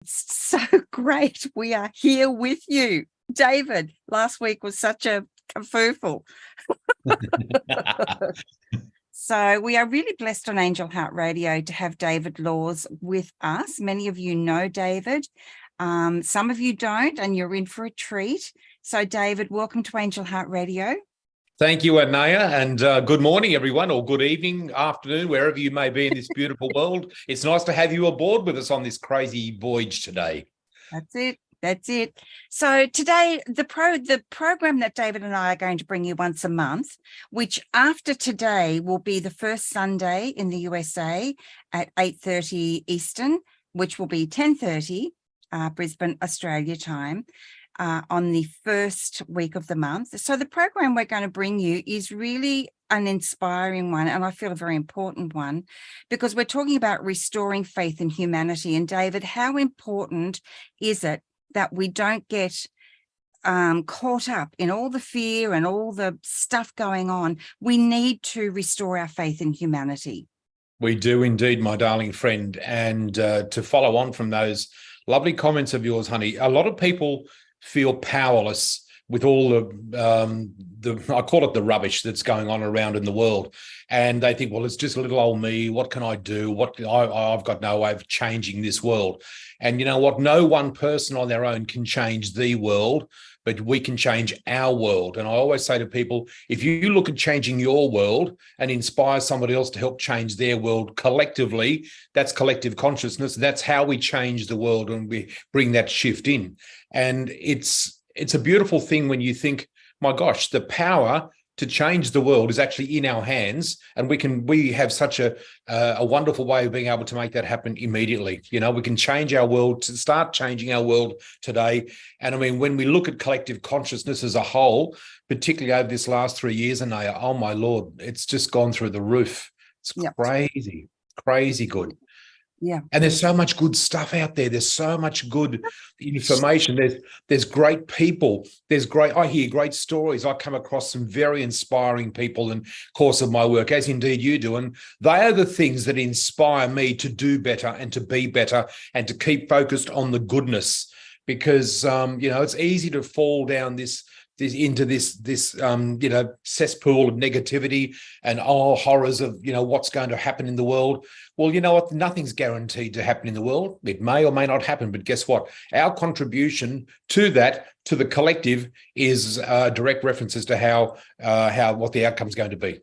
It's so great. We are here with you. David, last week was such a kerfuffle. So we are really blessed on Angel Heart Radio to have David Laws with us. Many of you know David. Some of you don't, and you're in for a treat. So David, welcome to Angel Heart Radio. Thank you, Anayah, and good morning, everyone, or good evening, afternoon, wherever you may be in this beautiful world. It's nice to have you aboard with us on this crazy voyage today. That's it. So today, the program that David and I are going to bring you once a month, which after today will be the first Sunday in the USA at 8:30 Eastern, which will be 10:30 Brisbane, Australia time. On the first week of the month. So the program we're going to bring you is really an inspiring one, and I feel a very important one, because we're talking about restoring faith in humanity. And David, how important is it that we don't get caught up in all the fear and all the stuff going on? We need to restore our faith in humanity. We do indeed, my darling friend. And to follow on from those lovely comments of yours, honey, a lot of people feel powerless with all the I call it the rubbish that's going on around in the world, and they think, well, it's just little old me. What can I do? I've got no way of changing this world. And you know what? No one person on their own can change the world, but we can change our world. And I always say to people, if you look at changing your world and inspire somebody else to help change their world collectively, that's collective consciousness. That's how we change the world, and we bring that shift in. And it's a beautiful thing when you think, my gosh, the power to change the world is actually in our hands, and we have such a wonderful way of being able to make that happen immediately. You know, we can change our world, to start changing our world today. And I mean, when we look at collective consciousness as a whole, particularly over this last 3 years, Anayah, oh my Lord, it's just gone through the roof. It's crazy good. Yeah. And there's so much good stuff out there. There's so much good information. There's great people. I hear great stories. I come across some very inspiring people in the course of my work, as indeed you do. And they are the things that inspire me to do better and to be better and to keep focused on the goodness. Because it's easy to fall down this cesspool of negativity and horrors of what's going to happen in the world. Well, you know what? Nothing's guaranteed to happen in the world. It may or may not happen, but guess what? Our contribution to the collective, is direct references to what the outcome is going to be.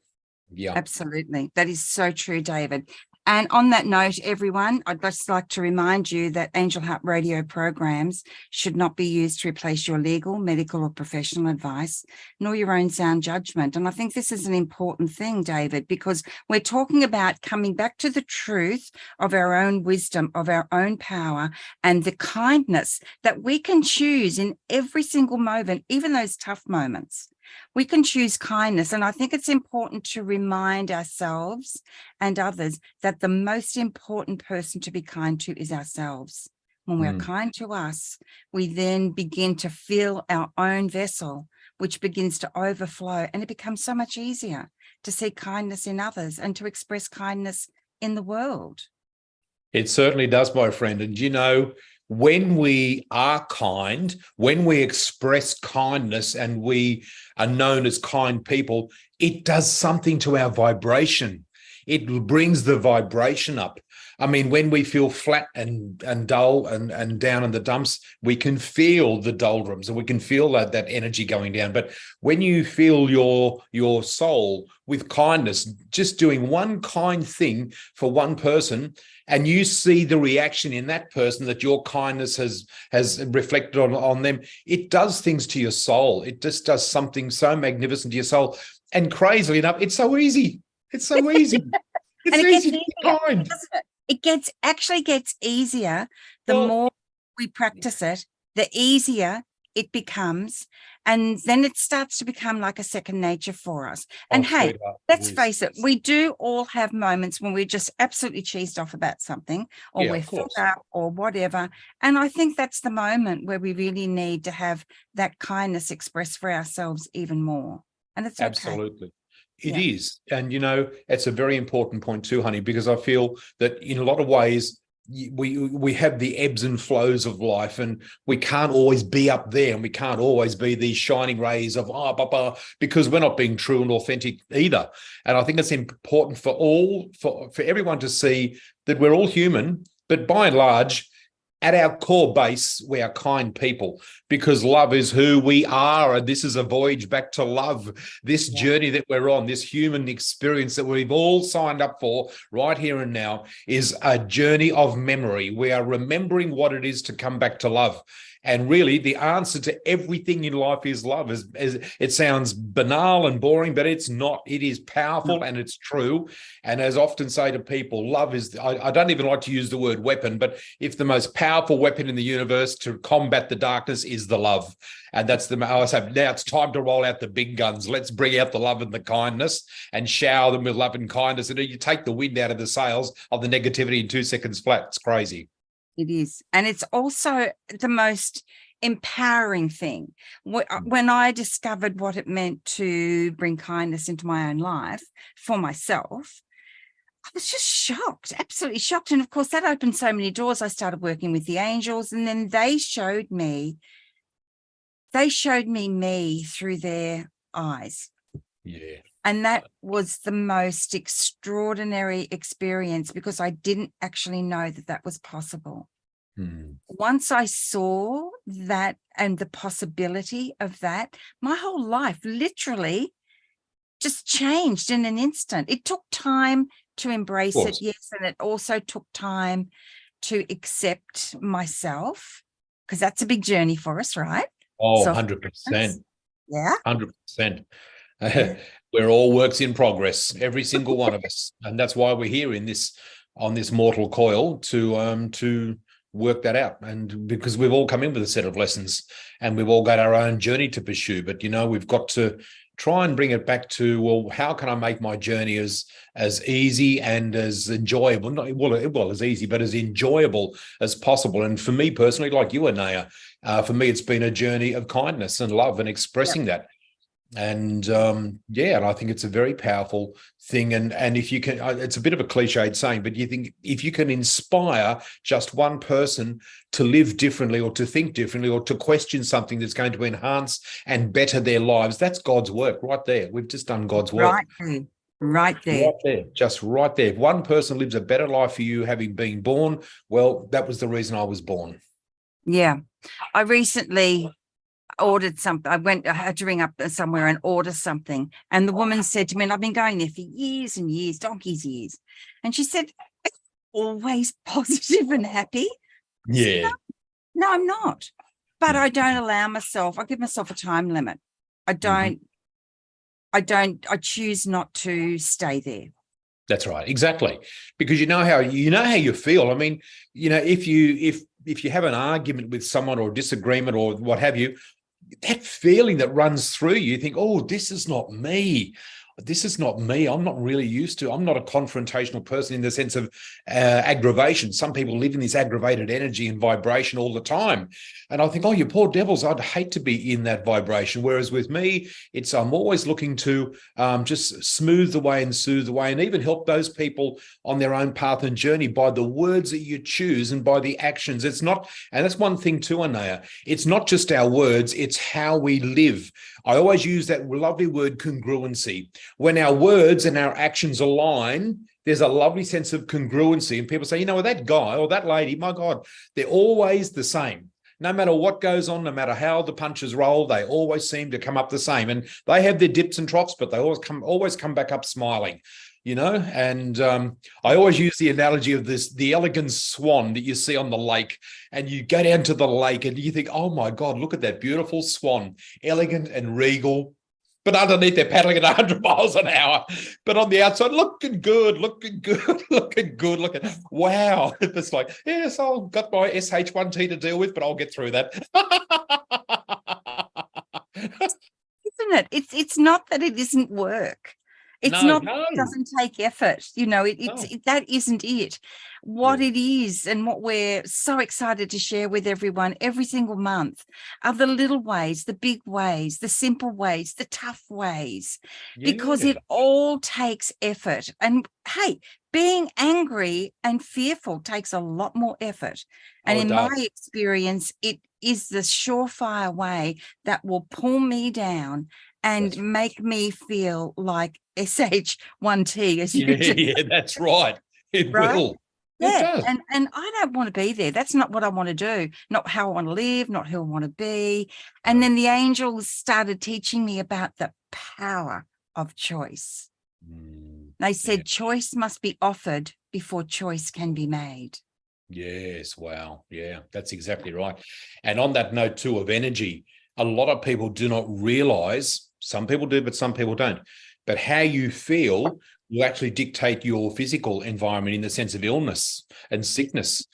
Yeah, absolutely. That is so true, David. And on that note, everyone, I'd just like to remind you that Angel Heart Radio programs should not be used to replace your legal, medical, or professional advice, nor your own sound judgment. And I think this is an important thing, David, because we're talking about coming back to the truth of our own wisdom, of our own power, and the kindness that we can choose in every single moment, even those tough moments. We can choose kindness. And I think it's important to remind ourselves and others that the most important person to be kind to is ourselves. When we're kind to us, we then begin to fill our own vessel, which begins to overflow. And it becomes so much easier to see kindness in others and to express kindness in the world. It certainly does, my friend. And when we are kind, when we express kindness and we are known as kind people, it does something to our vibration. It brings the vibration up. I mean, when we feel flat and dull and down in the dumps, we can feel the doldrums and we can feel that energy going down. But when you fill your soul with kindness, just doing one kind thing for one person, and you see the reaction in that person that your kindness has reflected on them, it does things to your soul. It just does something so magnificent to your soul. And crazily enough, it's so easy. It's so easy. It's easy to be kind. It actually gets easier the more we practice it, the easier it becomes. And then it starts to become like a second nature for us. And hey, let's face it, we do all have moments when we're just absolutely cheesed off about something, or we're fed up or whatever. And I think that's the moment where we really need to have that kindness expressed for ourselves even more. And it's okay. Absolutely. It is. And, it's a very important point too, honey, because I feel that in a lot of ways, we have the ebbs and flows of life, and we can't always be up there, and we can't always be these shining rays of because we're not being true and authentic either. And I think it's important for everyone to see that we're all human, but by and large, at our core base, we are kind people, because love is who we are. And this is a voyage back to love. This journey that we're on, this human experience that we've all signed up for right here and now, is a journey of memory. We are remembering what it is to come back to love. And really, the answer to everything in life is love. As it sounds banal and boring, but it's not. It is powerful and it's true. And as I often say to people, love is, I don't even like to use the word weapon, but if the most powerful weapon in the universe to combat the darkness is the love. And that's I say, now it's time to roll out the big guns. Let's bring out the love and the kindness and shower them with love and kindness. And you take the wind out of the sails of the negativity in 2 seconds flat. It's crazy. It is. And it's also the most empowering thing. When I discovered what it meant to bring kindness into my own life for myself, I was just shocked, absolutely shocked. And of course, that opened so many doors. I started working with the angels, and then they showed me me through their eyes. Yeah. And that was the most extraordinary experience, because I didn't actually know that that was possible. Once I saw that and the possibility of that, my whole life literally just changed in an instant. It took time to embrace it, yes, and it also took time to accept myself, because that's a big journey for us, right? Oh, 100%. Yeah. 100%. We're all works in progress, every single one of us. And that's why we're here on this mortal coil to work that out. And because we've all come in with a set of lessons, and we've all got our own journey to pursue. But, we've got to try and bring it back to, well, how can I make my journey as easy and as enjoyable, not as easy, but as enjoyable as possible. And for me personally, like you, Anayah, for me, it's been a journey of kindness and love and expressing that. And and I think it's a very powerful thing. And if you can, it's a bit of a cliched saying, but you think if you can inspire just one person to live differently, or to think differently, or to question something that's going to enhance and better their lives, that's God's work right there. We've just done God's work. Right there. Just right there. If one person lives a better life for you, having been born, well, that was the reason I was born. Yeah. I recently ordered something. I had to ring up somewhere and order something. And the woman said to me, and I've been going there for years and years, donkey's years. And she said, always positive and happy. Yeah. No, I'm not. But I don't allow myself, I give myself a time limit. I choose not to stay there. That's right. Exactly. Because you know how you feel. I mean, if you have an argument with someone, or disagreement, or what have you, that feeling that runs through you think, oh, this is not me. This is not me. I'm not really used to. I'm not a confrontational person in the sense of aggravation. Some people live in this aggravated energy and vibration all the time. And I think, oh, you poor devils, I'd hate to be in that vibration. Whereas with me, I'm always looking to just smooth the way and soothe the way, and even help those people on their own path and journey by the words that you choose and by the actions. It's not, and that's one thing too, Anayah, it's not just our words, it's how we live. I always use that lovely word congruency. When our words and our actions align, there's a lovely sense of congruency. And people say, that guy or that lady, my God, they're always the same. No matter what goes on, no matter how the punches roll, they always seem to come up the same. And they have their dips and troughs, but they always come back up smiling. And I always use the analogy of the elegant swan that you see on the lake, and you go down to the lake and you think, oh my God, look at that beautiful swan, elegant and regal, but underneath they're paddling at 100 miles an hour, but on the outside, looking good, wow. It's like, yes, I've got my SH1T to deal with, but I'll get through that. Isn't it? It's not that it isn't work. It's No, not, no, it doesn't take effort. no. That isn't it. What Yeah. it is, and what we're so excited to share with everyone every single month, are the little ways, the big ways, the simple ways, the tough ways, because Yeah. it all takes effort. And hey, being angry and fearful takes a lot more effort. And Oh, it in my does. experience, it is the surefire way that will pull me down and That's make me feel like SH1T, as you yeah, just yeah, that's right. It right. will. It Yeah. does. And I don't want to be there. That's not what I want to do, not how I want to live, not who I want to be. And No. then the angels started teaching me about the power of choice. They Yeah. said choice must be offered before choice can be made. Yes. Wow. Yeah, that's exactly right. And on that note too of energy, a lot of people do not realize, some people do, but some people don't. But how you feel will actually dictate your physical environment in the sense of illness and sickness.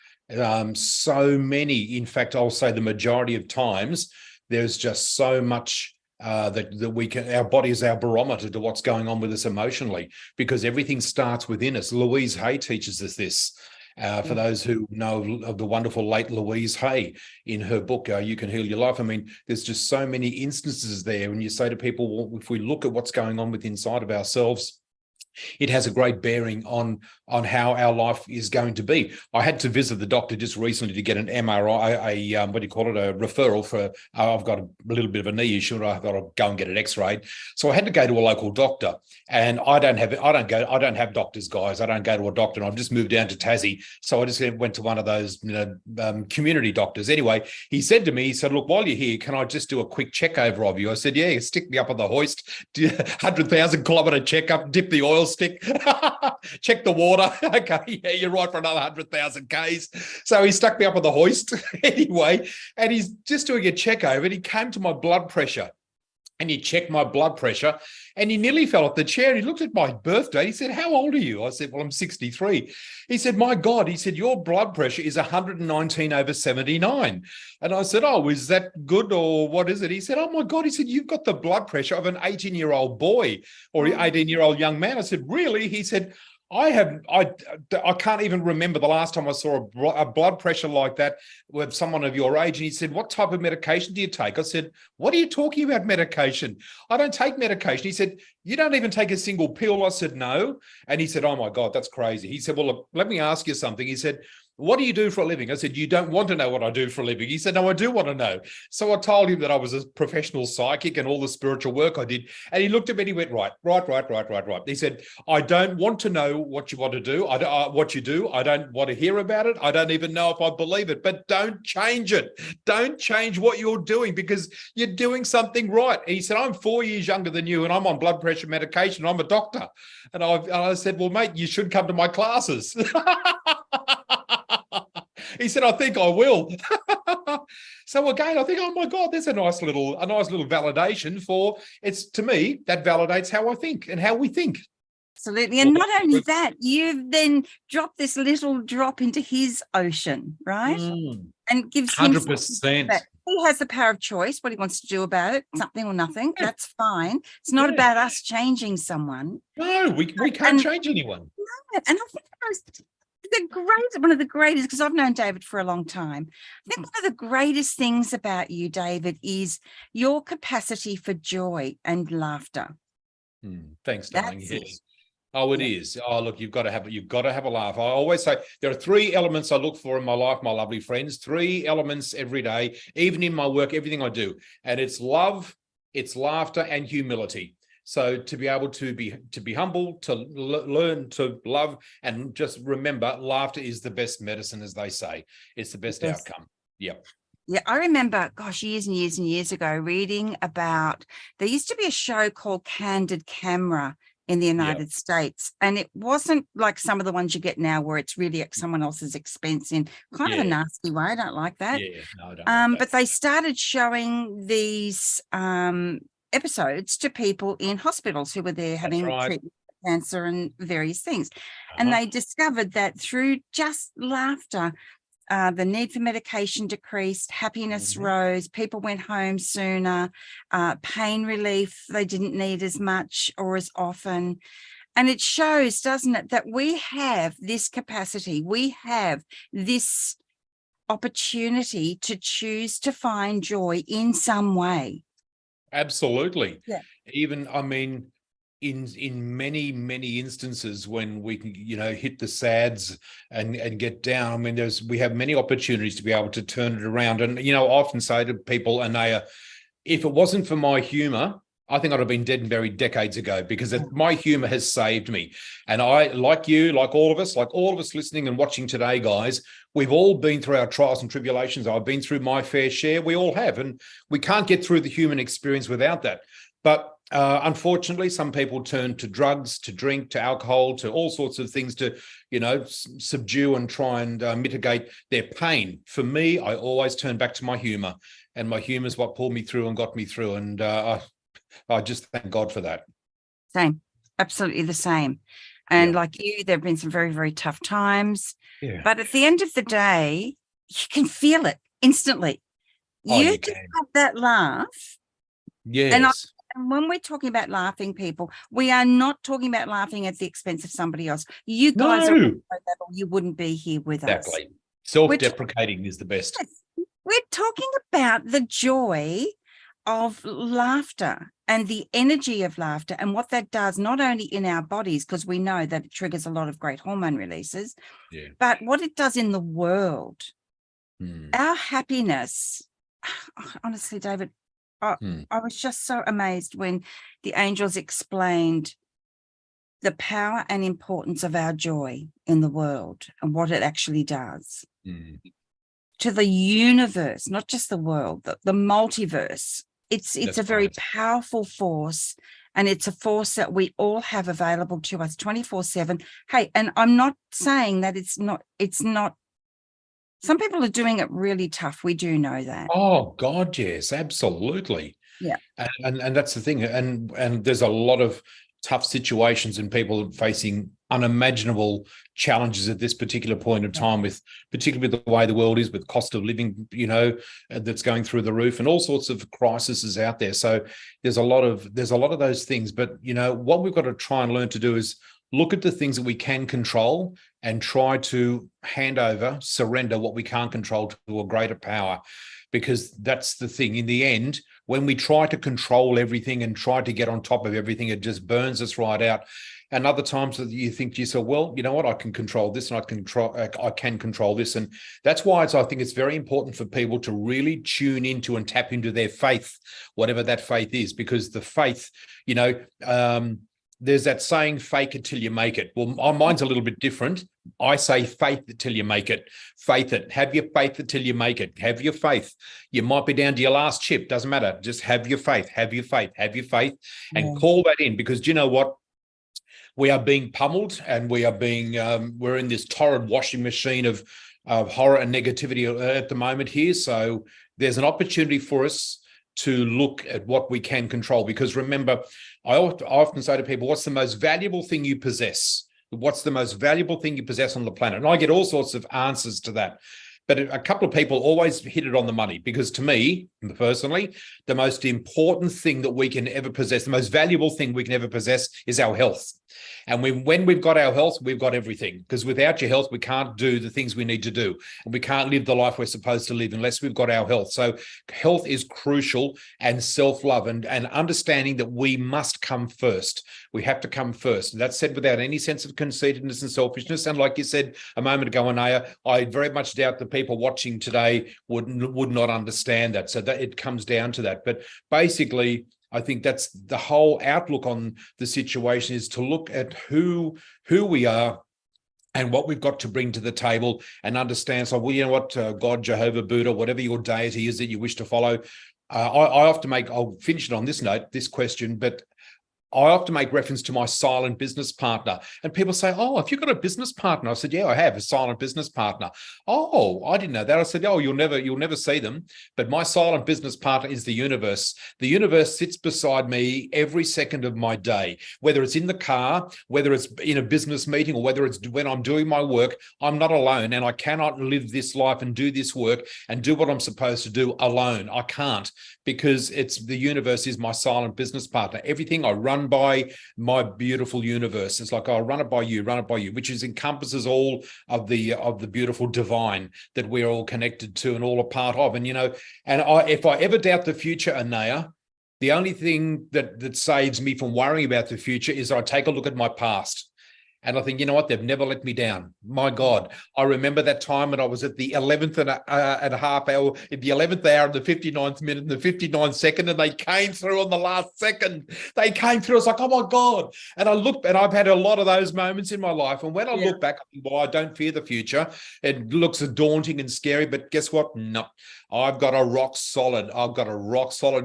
So many, in fact, I'll say the majority of times, there's just so much that we can, our body is our barometer to what's going on with us emotionally, because everything starts within us. Louise Hay teaches us this. For those who know of the wonderful late Louise Hay, in her book, You Can Heal Your Life. I mean, there's just so many instances there when you say to people, well, if we look at what's going on with inside of ourselves, it has a great bearing on how our life is going to be. I had to visit the doctor just recently to get an MRI, what do you call it, a referral for, I've got a little bit of a knee issue, and I've got to go and get it x-rayed. So I had to go to a local doctor, and I don't have doctors, guys. I don't go to a doctor, and I've just moved down to Tassie. So I just went to one of those, community doctors. Anyway, he said to me, he said, look, while you're here, can I just do a quick check over of you? I said, yeah, stick me up on the hoist, 100,000 kilometre checkup, dip the oil stick, check the water. Okay, yeah, you're right for another 100,000 Ks. So he stuck me up on the hoist anyway, and he's just doing a check over, and he came to my blood pressure. And he checked my blood pressure, and he nearly fell off the chair. He looked at my birthday. He said, how old are you? I said, well, I'm 63. He said, my God, he said, your blood pressure is 119/79. And I said, oh, is that good or what is it? He said, oh, my God. He said, you've got the blood pressure of an 18-year-old boy or 18-year-old young man. I said, really? He said, I can't even remember the last time I saw a blood pressure like that with someone of your age. And he said, what type of medication do you take? I said, what are you talking about medication? I don't take medication. He said, you don't even take a single pill? I said, no. And he said, oh my God, that's crazy. He said, well, look, let me ask you something. He said, what do you do for a living? I said, you don't want to know what I do for a living. He said, no, I do want to know. So I told him that I was a professional psychic and all the spiritual work I did. And he looked at me and he went, right. He said, I don't want to know what you want to do. What you do. I don't want to hear about it. I don't even know if I believe it, but don't change it. Don't change what you're doing, because you're doing something right. And he said, I'm 4 years younger than you, and I'm on blood pressure medication. I'm a doctor. And I said, well, mate, you should come to my classes. He said, I think I will. So again, I think, oh my God, there's a nice little validation for, it's, to me, that validates how I think and how we think. Absolutely. And not only that, you've then dropped this little drop into his ocean, right? And gives him 100%. He has the power of choice, what he wants to do about it, something or nothing. That's fine. It's not about us changing someone. No, we can't change anyone. And I think one of the greatest, because I've known David for a long time, I think one of the greatest things about you, David, is your capacity for joy and laughter. Thanks, darling. That's yes. Oh, it is. Oh, look, you've got to have a laugh. I always say there are 3 elements I look for in my life, my lovely friends. 3 elements every day, even in my work, everything I do. And it's love, it's laughter, and humility. So to be able to be humble, to learn to love, and just remember, laughter is the best medicine, as they say. It's the best outcome. Yep. Yeah, I remember, gosh, years and years and years ago, reading about, there used to be a show called Candid Camera in the United States. And it wasn't like some of the ones you get now where it's really at someone else's expense in kind of a nasty way. I don't like that. Yeah, no, I don't like that. But they started showing these episodes to people in hospitals who were there having treatment for cancer and various things. And they discovered that through just laughter, the need for medication decreased, happiness rose, people went home sooner, pain relief, they didn't need as much or as often. And it shows, doesn't it, that we have this capacity, we have this opportunity to choose to find joy in some way. Absolutely. Yeah. Even, I mean, in many instances when we can, hit the sads and get down, I mean, we have many opportunities to be able to turn it around. And, I often say to people, Anayah, if it wasn't for my humor, I think I'd have been dead and buried decades ago, because my humor has saved me. And I, like you, like all of us listening and watching today, guys, we've all been through our trials and tribulations. I've been through my fair share. We all have. And we can't get through the human experience without that. But unfortunately, some people turn to drugs, to drink, to alcohol, to all sorts of things to, subdue and try and mitigate their pain. For me, I always turn back to my humor, and my humor is what pulled me through and got me through. And I just thank God for that. Same, absolutely the same. And like you, there have been some very, very tough times. Yeah. But at the end of the day, you can feel it instantly. You can have that laugh. Yes. And when we're talking about laughing, people, we are not talking about laughing at the expense of somebody else. You guys are on that level, you wouldn't be here with us. Exactly. Self-deprecating is the best. We're talking about the joy of laughter and the energy of laughter and what that does, not only in our bodies, because we know that it triggers a lot of great hormone releases, but what it does in the world. Our happiness, honestly, David, I was just so amazed when the angels explained the power and importance of our joy in the world and what it actually does to the universe, not just the world, the multiverse. It's a very powerful force, and it's a force that we all have available to us 24/7. Hey, and I'm not saying that it's not. Some people are doing it really tough. We do know that. Oh God, yes, absolutely. Yeah. And that's the thing. And there's a lot of tough situations and people facing unimaginable challenges at this particular point of time, with particularly with the way the world is, with cost of living, that's going through the roof, and all sorts of crises out there. So there's a lot of those things. But what we've got to try and learn to do is look at the things that we can control and try to surrender what we can't control to a greater power. Because that's the thing. In the end, when we try to control everything and try to get on top of everything, it just burns us right out. And other times that you think to yourself, well, you know what, I can control this, and I can control this. And that's why I think it's very important for people to really tune into and tap into their faith, whatever that faith is, because the faith, there's that saying, fake it till you make it. Well, mine's a little bit different. I say faith it till you make it. Faith it. Have your faith until you make it. Have your faith. You might be down to your last chip. Doesn't matter. Just have your faith. Have your faith. Have your faith. And call that in, because do you know what? We are being pummeled, and we are being, we're in this torrid washing machine of horror and negativity at the moment here. So there's an opportunity for us to look at what we can control. Because remember, I often say to people, what's the most valuable thing you possess? What's the most valuable thing you possess on the planet? And I get all sorts of answers to that. But a couple of people always hit it on the money, because to me, personally, the most important thing that we can ever possess, the most valuable thing we can ever possess, is our health. And when we've got our health, we've got everything. Because without your health, we can't do the things we need to do. And we can't live the life we're supposed to live unless we've got our health. So health is crucial, and self-love, and understanding that we must come first. We have to come first. And that's said without any sense of conceitedness and selfishness. And like you said a moment ago, Anayah, I very much doubt the people watching today would not understand that. So that it comes down to that. But basically, I think that's the whole outlook on the situation, is to look at who we are and what we've got to bring to the table, and understand. So, well, you know what, God, Jehovah, Buddha, whatever your deity is that you wish to follow. I often I'll finish it on this note, this question, but I often make reference to my silent business partner, and people say, "Oh, have you got a business partner?" I said, "Yeah, I have a silent business partner." "Oh, I didn't know that." I said, "Oh, you'll never see them, but my silent business partner is the universe. The universe sits beside me every second of my day, whether it's in the car, whether it's in a business meeting, or whether it's when I'm doing my work. I'm not alone, and I cannot live this life and do this work and do what I'm supposed to do alone. I can't, because it's the universe is my silent business partner. Everything I run by my beautiful universe. It's like, I'll run it by you, which encompasses all of the beautiful divine that we're all connected to and all a part of. And, if I ever doubt the future, Anayah, the only thing that saves me from worrying about the future is I take a look at my past. And I think, you know what? They've never let me down. My God, I remember that time when I was at the 11th and a half hour, in the 11th hour, and the 59th minute, and the 59th second, and they came through on the last second. They came through. I was like, oh my God. And I look, and I've had a lot of those moments in my life. And when I look back, I don't fear the future. It looks daunting and scary, but guess what? No, I've got a rock solid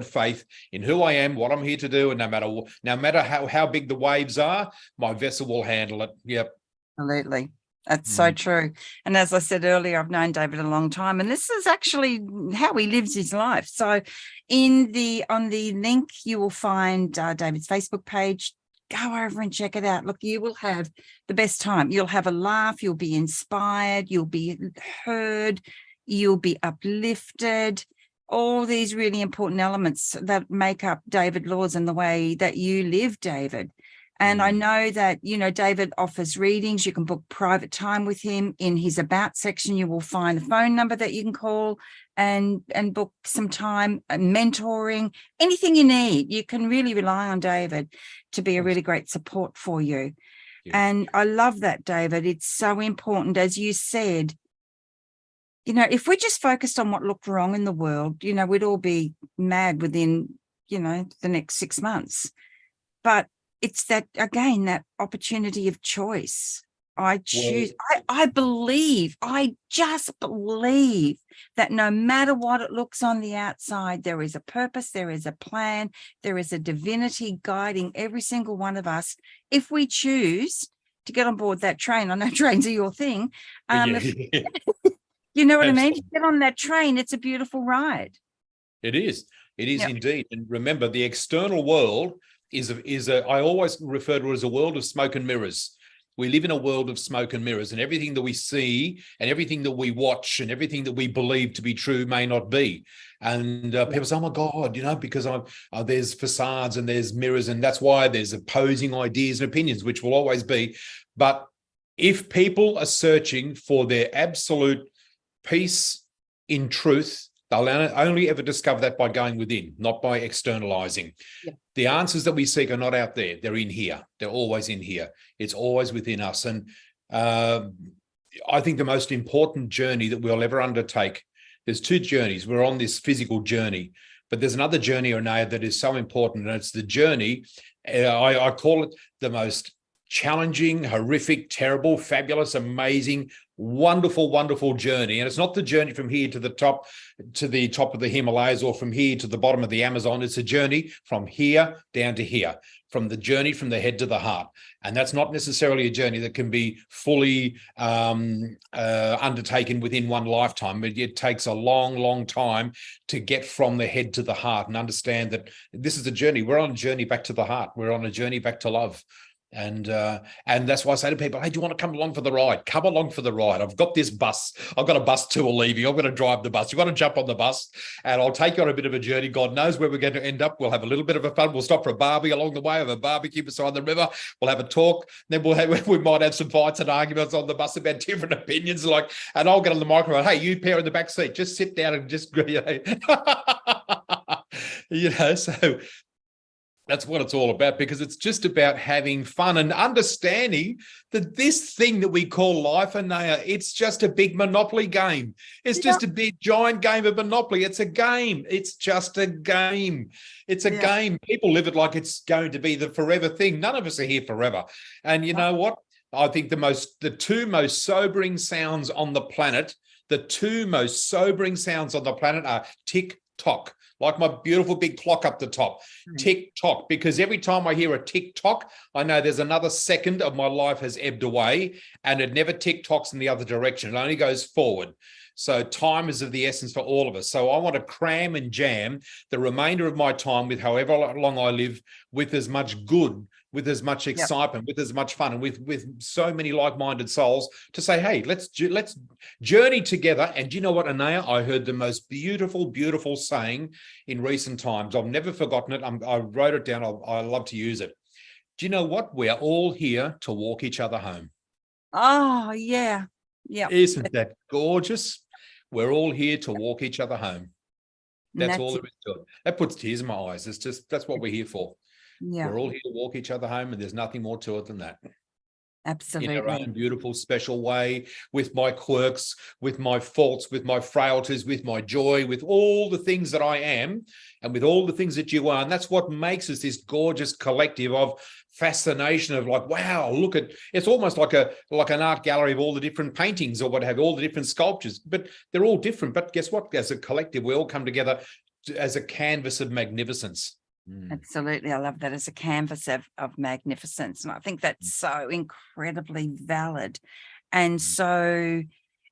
faith in who I am, what I'm here to do, and no matter how big the waves are, my vessel will handle it. Yep. Absolutely. That's so true. And as I said earlier, I've known David a long time, and this is actually how he lives his life. So on the link, you will find David's Facebook page. Go over and check it out. Look, you will have the best time. You'll have a laugh. You'll be inspired. You'll be heard. You'll be uplifted. All these really important elements that make up David Laws and the way that you live, David. And I know that, David offers readings. You can book private time with him. In his About section, you will find the phone number that you can call and book some time, mentoring, anything you need. You can really rely on David to be a really great support for you. Yeah. And I love that, David. It's so important, as you said, if we just focused on what looked wrong in the world, we'd all be mad within, the next 6 months. But it's that opportunity of choice. I choose. I just believe that no matter what it looks on the outside, there is a purpose, there is a plan, there is a divinity guiding every single one of us. If we choose to get on board that train, I know trains are your thing. You know what I mean? You get on that train, it's a beautiful ride. It is. It is indeed. And remember, the external world I always refer to it as a world of smoke and mirrors. We live in a world of smoke and mirrors, and everything that we see and everything that we watch and everything that we believe to be true may not be. And people say, oh my God, because there's facades and there's mirrors, and that's why there's opposing ideas and opinions, which will always be. But if people are searching for their absolute peace in truth, they'll only ever discover that by going within, not by externalizing. Yeah. The answers that we seek are not out there. They're in here. They're always in here. It's always within us. And I think the most important journey that we'll ever undertake, there's two journeys. We're on this physical journey, but there's another journey, Anayah, that is so important. And it's the journey, I call it the most challenging, horrific, terrible, fabulous, amazing, wonderful, wonderful journey. And it's not the journey from here to the top of the Himalayas or from here to the bottom of the Amazon. It's a journey from here down to here, from the journey from the head to the heart. And that's not necessarily a journey that can be fully undertaken within one lifetime. It takes a long, long time to get from the head to the heart and understand that this is a journey. We're on a journey back to the heart. We're on a journey back to love. And that's why I say to people, hey, do you want to come along for the ride? Come along for the ride. I've got this bus. I've got a bus tour leaving. I'm going to drive the bus. You want to jump on the bus and I'll take you on a bit of a journey. God knows where we're going to end up. We'll have a little bit of a fun. We'll stop for a barbie along the way, have a barbecue beside the river. We'll have a talk. Then we might have some fights and arguments on the bus about different opinions. And I'll get on the microphone. Hey, you pair in the back seat, just sit down and just, so that's what it's all about, because it's just about having fun and understanding that this thing that we call life, Anayah, it's just a big Monopoly game. It's just a big giant game of Monopoly. It's a game. It's just a game. It's a game. People live it like it's going to be the forever thing. None of us are here forever. And you know what? I think the two most sobering sounds on the planet are tick tock, like my beautiful big clock up the top. Tick tock, because every time I hear a tick tock, I know there's another second of my life has ebbed away, and it never tick tocks in the other direction. It only goes forward. So time is of the essence for all of us. So I want to cram and jam the remainder of my time with however long I live, with as much good, with as much excitement, with as much fun, and with so many like-minded souls to say, hey, let's journey together. And do you know what, Anayah? I heard the most beautiful, beautiful saying in recent times. I've never forgotten it. I wrote it down. I love to use it. Do you know what? We are all here to walk each other home. Oh, yeah. Yeah. Isn't that gorgeous? We're all here to walk each other home. That's all there is to it. That puts tears in my eyes. That's what we're here for. Yeah. We're all here to walk each other home, and there's nothing more to it than that. Absolutely. In our own beautiful, special way, with my quirks, with my faults, with my frailties, with my joy, with all the things that I am, and with all the things that you are. And that's what makes us this gorgeous collective of fascination of like, wow, look at, it's almost like an art gallery of all the different paintings or what have, all the different sculptures, but they're all different. But guess what? As a collective, we all come together as a canvas of magnificence. Absolutely. I love that, as a canvas of magnificence. And I think that's so incredibly valid. And so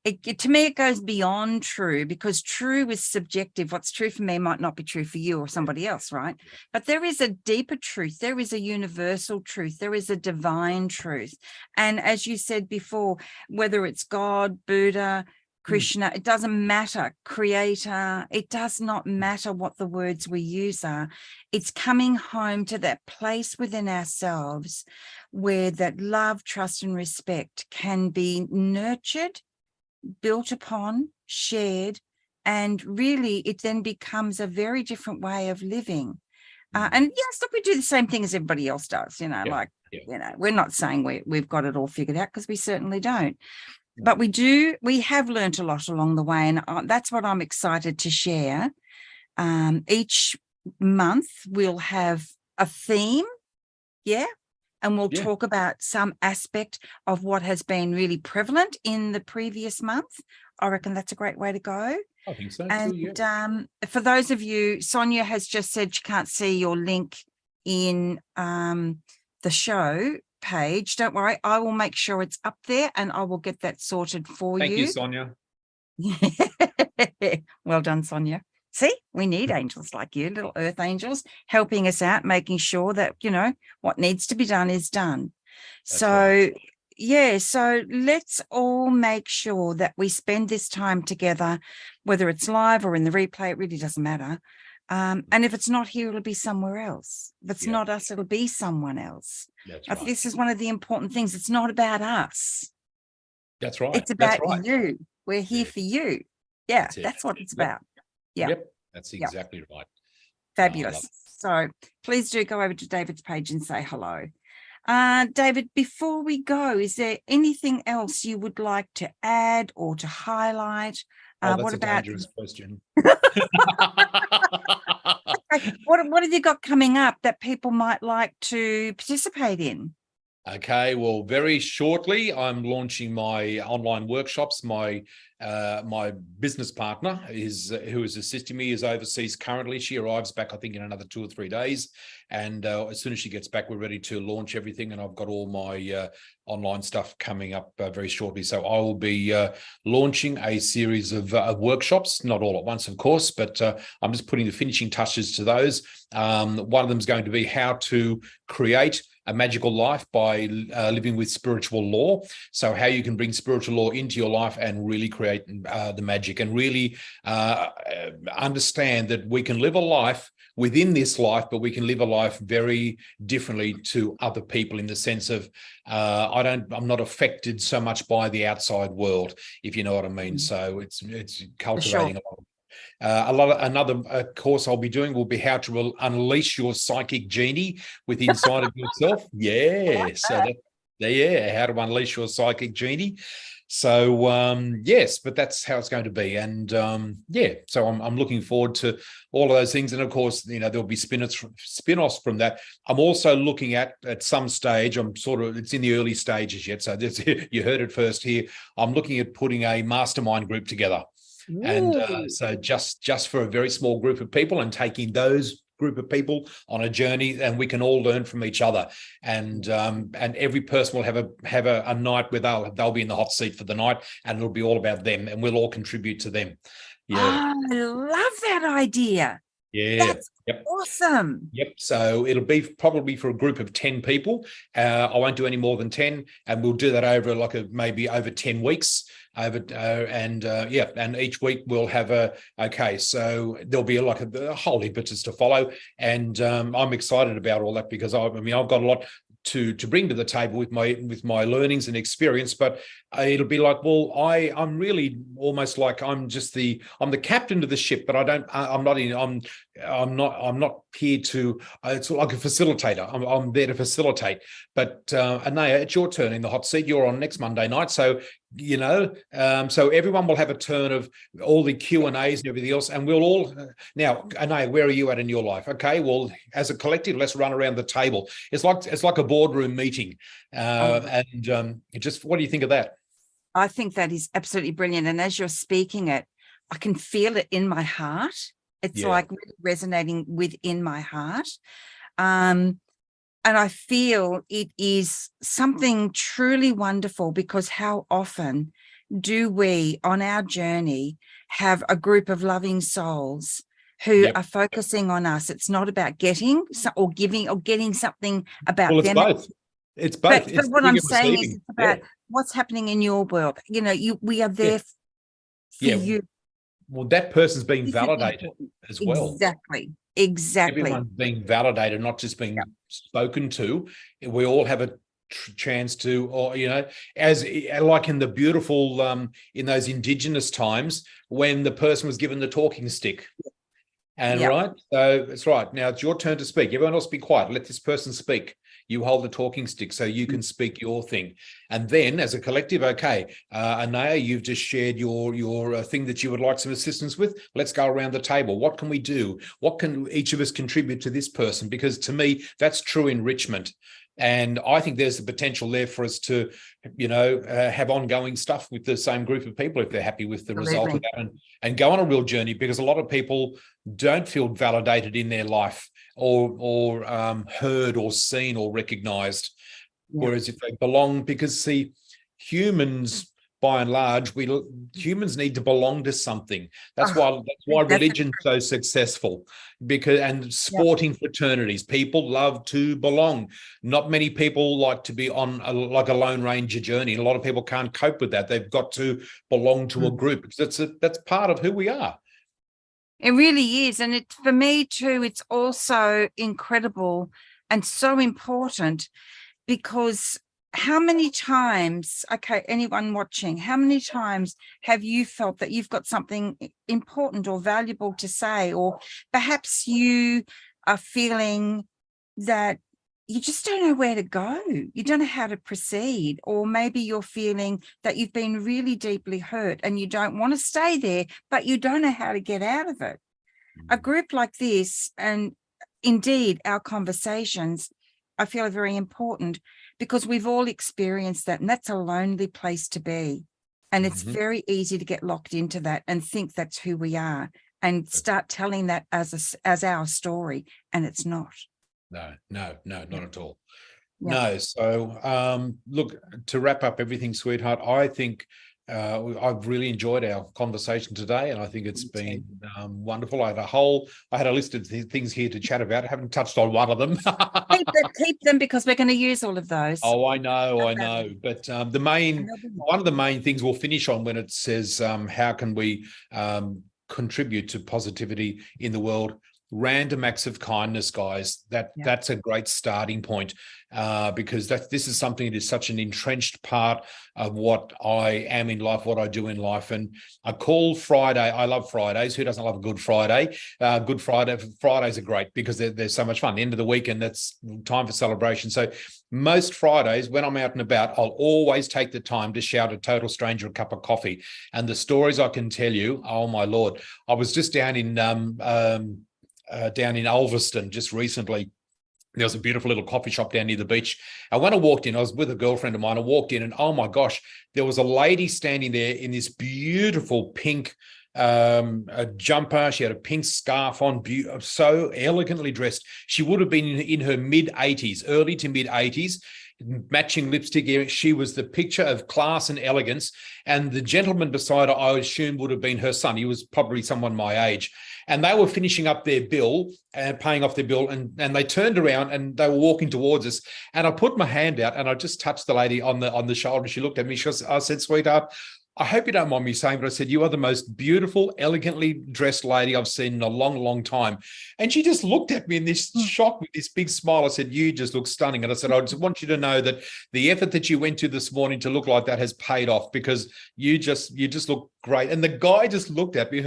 to me, it goes beyond true, because true is subjective. What's true for me might not be true for you or somebody else, right? But there is a deeper truth. There is a universal truth. There is a divine truth. And as you said before, whether it's God, Buddha, Krishna, it doesn't matter, creator, it does not matter what the words we use are. It's coming home to that place within ourselves where that love, trust, and respect can be nurtured, built upon, shared, and really it then becomes a very different way of living. And yes, look, we do the same thing as everybody else does, you know, we're not saying we've got it all figured out, because we certainly don't. But we have learned a lot along the way, and that's what I'm excited to share. Each month we'll have a theme, and we'll talk about some aspect of what has been really prevalent in the previous month. I reckon that's a great way to go. I think so And too, for those of you, Sonia has just said she can't see your link in the show page. Don't worry, I will make sure it's up there, and I will get that sorted for you. Thank you, Sonia. Well done, Sonia. See, we need angels like you, little earth angels, helping us out, making sure that, you know, what needs to be done is done. That's so right. So let's all make sure that we spend this time together, whether it's live or in the replay, it really doesn't matter. And if it's not here, it'll be somewhere else. If it's not us, it'll be someone else. That's right. This is one of the important things. It's not about us. That's right. It's about you. We're here for you. Yeah, that's what it's about. Yep. That's exactly right. Fabulous. So please do go over to David's page and say hello. David, before we go, is there anything else you would like to add or to highlight? That's a dangerous question. What have you got coming up that people might like to participate in? Okay, well, very shortly, I'm launching my online workshops. My business partner who is assisting me is overseas currently. She arrives back, I think, in another 2 or 3 days. And as soon as she gets back, we're ready to launch everything. And I've got all my online stuff coming up very shortly. So I will be launching a series of workshops, not all at once, of course, but I'm just putting the finishing touches to those. One of them is going to be how to create a magical life by living with spiritual law. So how you can bring spiritual law into your life and really create the magic, and really understand that we can live a life within this life, but we can live a life very differently to other people, in the sense of I'm not affected so much by the outside world, if you know what I mean. So it's cultivating another course I'll be doing will be how to unleash your psychic genie within inside of yourself. How to unleash your psychic genie. So yes, but that's how it's going to be. And so I'm looking forward to all of those things. And of course, there'll be spin-offs from that. I'm also looking at some stage, it's in the early stages yet, so you heard it first here, I'm looking at putting a mastermind group together. And Ooh. so just for a very small group of people, and taking those group of people on a journey, and we can all learn from each other. And every person will have a night where they'll be in the hot seat for the night, and it'll be all about them, and we'll all contribute to them. Yeah. Oh, I love that idea. Yeah. That's Yep. awesome. Yep. So it'll be probably for a group of 10 people. I won't do any more than 10, and we'll do that over maybe over 10 weeks. And each week we'll have so there'll be a whole impetus to follow. And I'm excited about all that, because I've got a lot to bring to the table with my learnings and experience, but it'll be like, well, I'm really almost like I'm the captain of the ship, but I'm not here to, it's like a facilitator. I'm there to facilitate. But Anayah, it's your turn in the hot seat. You're on next Monday night, so so everyone will have a turn of all the Q&As and everything else, and we'll all now, Anayah, where are you at in your life? Okay, well, as a collective, let's run around the table. It's like a boardroom meeting. Just what do you think of that? I think that is absolutely brilliant. And as you're speaking it, I can feel it in my heart. It's like really resonating within my heart. And I feel it is something truly wonderful, because how often do we on our journey have a group of loving souls who are focusing on us? It's not about getting or giving or getting something about them. It's both. But what I'm saying is, it's about what's happening in your world. We are there for you. Well, that person's being validated as well. Exactly. Everyone's being validated, not just being spoken to. We all have a chance to, or as like in the beautiful in those Indigenous times when the person was given the talking stick. And right, so that's right. Now it's your turn to speak. Everyone else be quiet. Let this person speak. You hold the talking stick so you can speak your thing. And then as a collective, okay, Anayah, you've just shared your thing that you would like some assistance with. Let's go around the table. What can we do? What can each of us contribute to this person? Because to me, that's true enrichment. And I think there's the potential there for us to, have ongoing stuff with the same group of people if they're happy with the result of that, and go on a real journey, because a lot of people don't feel validated in their life or heard or seen or recognized. Whereas if they belong, because see, humans by and large, humans need to belong to something. That's why religion's so successful, and sporting fraternities, people love to belong. Not many people like to be on a Lone Ranger journey. A lot of people can't cope with that. They've got to belong to a group, because that's part of who we are. It really is. And for me too, it's also incredible and so important, because how many times, anyone watching, how many times have you felt that you've got something important or valuable to say, or perhaps you are feeling that you just don't know where to go, you don't know how to proceed, or maybe you're feeling that you've been really deeply hurt and you don't want to stay there, but you don't know how to get out of it. A group like this, and indeed our conversations, I feel are very important, because we've all experienced that, and that's a lonely place to be. And it's very easy to get locked into that and think that's who we are, and start telling that as our story, and it's not. No, not at all. No. So look, to wrap up everything, sweetheart, I think I've really enjoyed our conversation today, and I think it's been wonderful. I had a list of things here to chat about. I haven't touched on one of them. keep them, because we're going to use all of those. Oh, I know. But one of the main things we'll finish on, when it says how can we contribute to positivity in the world. Random acts of kindness, guys. That's a great starting point, because this is something that is such an entrenched part of what I am in life, what I do in life. And I call Friday. I love Fridays. Who doesn't love a Good Friday? Good Friday. Fridays are great because they're so much fun. The end of the week, and that's time for celebration. So most Fridays, when I'm out and about, I'll always take the time to shout a total stranger a cup of coffee. And the stories I can tell you, oh my Lord! I was just down in Ulverston just recently. There was a beautiful little coffee shop down near the beach. And when I walked in, I was with a girlfriend of mine. I walked in and, oh my gosh, there was a lady standing there in this beautiful pink a jumper. She had a pink scarf on, so elegantly dressed. She would have been in her mid-80s, early to mid-80s, matching lipstick. She was the picture of class and elegance. And the gentleman beside her, I assume, would have been her son. He was probably someone my age. And they were finishing up their bill and paying off their bill. And they turned around and they were walking towards us. And I put my hand out and I just touched the lady on the shoulder. She looked at me. I said, "Sweetheart, I hope you don't mind me saying, but I said, you are the most beautiful, elegantly dressed lady I've seen in a long, long time." And she just looked at me in this shock with this big smile. I said, "You just look stunning." And I said, "I just want you to know that the effort that you went to this morning to look like that has paid off, because you just look great." And the guy just looked at me,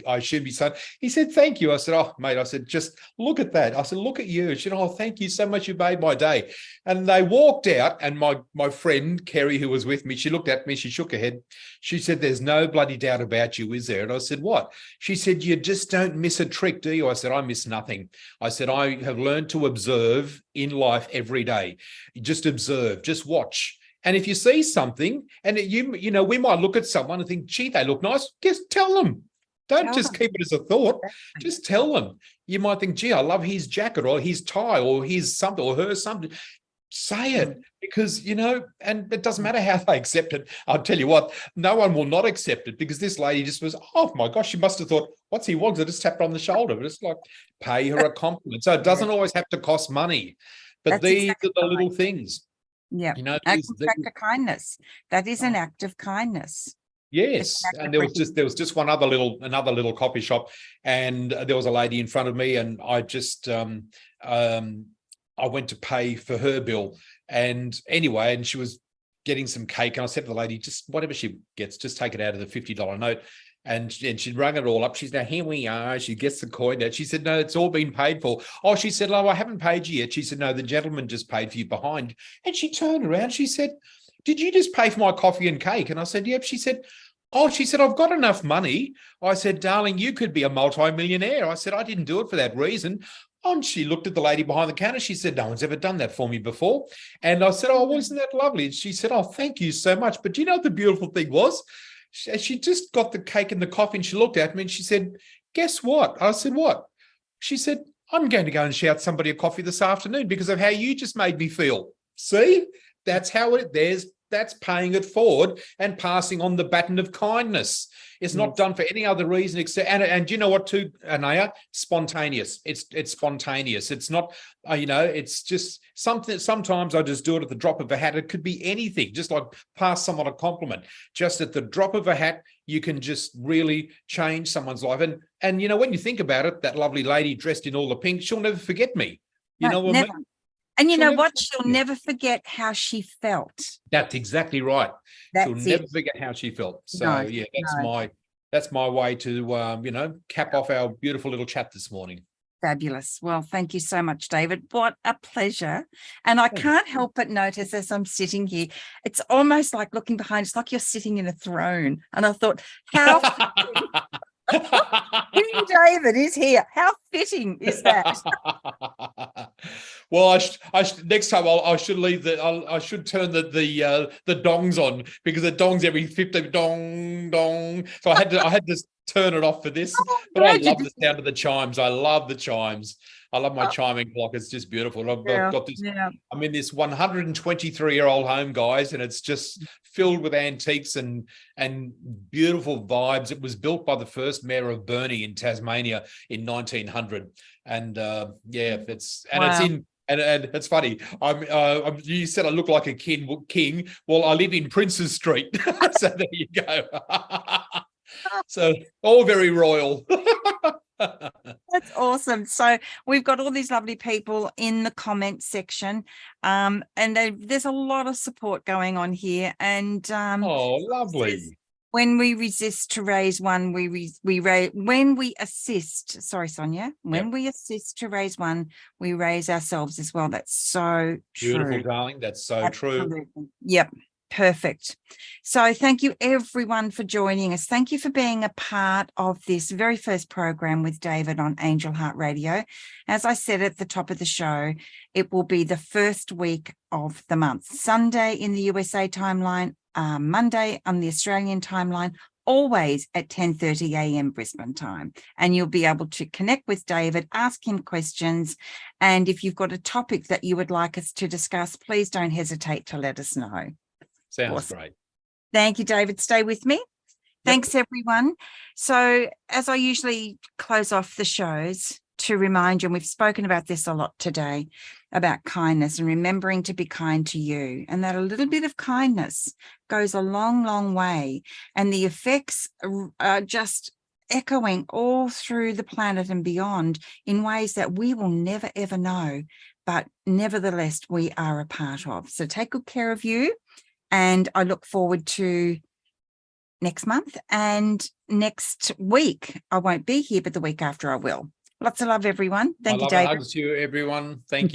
I should be saying, he said, "Thank you." I said, "Oh, mate," I said, "just look at that." I said, "Look at you." She said, "Oh, thank you so much. You made my day." And they walked out, and my friend, Kerry, who was with me, she looked at me, she shook her head. She said, "There's no bloody doubt about you, is there?" And I said, "What?" She said, "You just don't miss a trick, do you?" I said, "I miss nothing." I said, "I have learned to observe in life every day. Just observe, just watch. And if you see something, and you know, we might look at someone and think, gee, they look nice, just tell them. Don't just keep it as a thought. Just tell them. You might think, gee, I love his jacket or his tie or his something or her something." Say it, because, you know, and it doesn't matter how they accept it. I'll tell you what, no one will not accept it, because this lady just was, oh my gosh, she must have thought, what's he want? I just tapped her on the shoulder. But it's like, pay her a compliment. So it doesn't always have to cost money, but these are the little things. Yeah, you know, act of kindness. That is an act of kindness. Yes, and there was just another little coffee shop, and there was a lady in front of me, and I just I went to pay for her bill, and anyway, and she was getting some cake, and I said to the lady, "Just whatever she gets, just take it out of the $50 note." And she'd rung it all up. She's now, "Here we are." She gets the coin out. She said, "No, it's all been paid for." Oh, she said, "Oh, I haven't paid you yet." She said, "No, the gentleman just paid for you behind." And she turned around. She said, "Did you just pay for my coffee and cake?" And I said, "Yep." She said, "Oh," she said, "I've got enough money." I said, "Darling, you could be a multi-millionaire." I said, "I didn't do it for that reason." And she looked at the lady behind the counter. She said, "No one's ever done that for me before." And I said, "Oh, well, isn't that lovely?" And she said, "Oh, thank you so much." But do you know what the beautiful thing was? She just got the cake and the coffee, and she looked at me and she said, "Guess what?" I said, "What?" She said, "I'm going to go and shout somebody a coffee this afternoon because of how you just made me feel." See, that's how that's paying it forward and passing on the baton of kindness. It's not done for any other reason except, and you know what too, Anayah? Spontaneous. It's spontaneous. It's not, it's just something. Sometimes I just do it at the drop of a hat. It could be anything, just like pass someone a compliment. Just at the drop of a hat, you can just really change someone's life. And you know, when you think about it, that lovely lady dressed in all the pink, she'll never forget me. You know what I mean? And you know what? She'll never forget how she felt. That's exactly right. She'll never forget how she felt. So yeah, that's my way to cap off our beautiful little chat this morning. Fabulous. Well, thank you so much, David. What a pleasure. And I can't help but notice as I'm sitting here, it's almost like looking behind, it's like you're sitting in a throne. And I thought, how King David is here. How fitting is that? Well, next time I should leave I should turn the dongs on, because the dongs every 50 dong dong. So I had to turn it off for this. But I love the sound of the chimes. I love the chimes. I love my chiming clock. It's just beautiful. I've got this. Yeah. I'm in this 123-year-old home, guys, and it's just filled with antiques and beautiful vibes. It was built by the first mayor of Burnie in Tasmania in 1900, and it's in. And it's funny. You said I look like a king. Well, I live in Princes Street, so there you go. So all very royal. That's awesome. So we've got all these lovely people in the comment section, and there's a lot of support going on here. And oh, lovely. When we resist to raise one, when we assist. Sorry, Sonia. When we assist to raise one, we raise ourselves as well. That's so beautiful, true, darling. That's so true. Yep. Perfect. So thank you everyone for joining us. Thank you for being a part of this very first program with David on Angel Heart Radio. As I said at the top of the show, it will be the first week of the month. Sunday in the USA timeline, Monday on the Australian timeline, always at 10:30 a.m. Brisbane time. And you'll be able to connect with David, ask him questions. And if you've got a topic that you would like us to discuss, please don't hesitate to let us know. Sounds Awesome. great. Thank you, David. Stay with me. Thanks, everyone. So as I usually close off the shows, to remind you, and we've spoken about this a lot today, about kindness and remembering to be kind to you, and that a little bit of kindness goes a long, long way. And the effects are just echoing all through the planet and beyond in ways that we will never, ever know. But nevertheless, we are a part of. So take good care of you. And I look forward to next month, and next week I won't be here, but the week after I will. Lots of love, everyone. Thank you, David. Hugs to you, everyone. Thank you.